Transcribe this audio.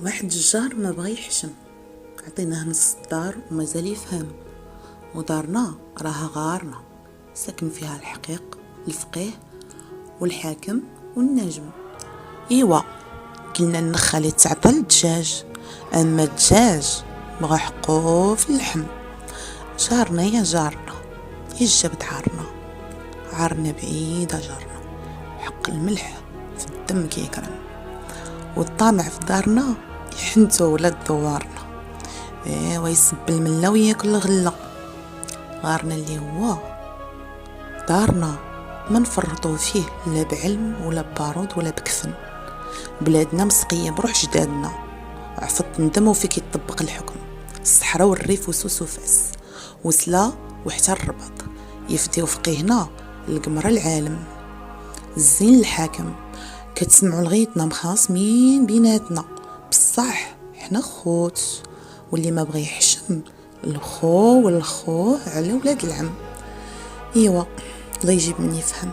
واحد الجار ما بغى يحشم، عطيناه نص الدار ومازال يفهم. ودارنا راها غارنا، ساكن فيها الحقيق، الفقيه والحاكم والنجم. ايوا قلنا نخلي تعطى الدجاج، اما الدجاج بغى حقو في اللحم. جارنا يا جارنا يجبد عارنا بعيدة جارنا، حق الملح في الدم كيكرم، والطامع في دارنا يحنتو ولاد دوارنا. ويسب الملا وياكل الغلة. غارنا اللي هو دارنا ما نفرطو فيه لا بعلم ولا ببارود ولا بكفن. بلادنا مسقية بروح جدادنا، عفط ندم وفيك يطبق الحكم. الصحراء والريف وسوس وفاس وسلا وحتى الرباط، يفديو فقيهنا القمر العالم. الزين الحاكم كتسمعوا لغيتنا مخاصمين بيناتنا، بصح حنا خوت، واللي ما بغى يحشم الخو والخو على ولاد العم. ايوا الله يجيب من يفهم.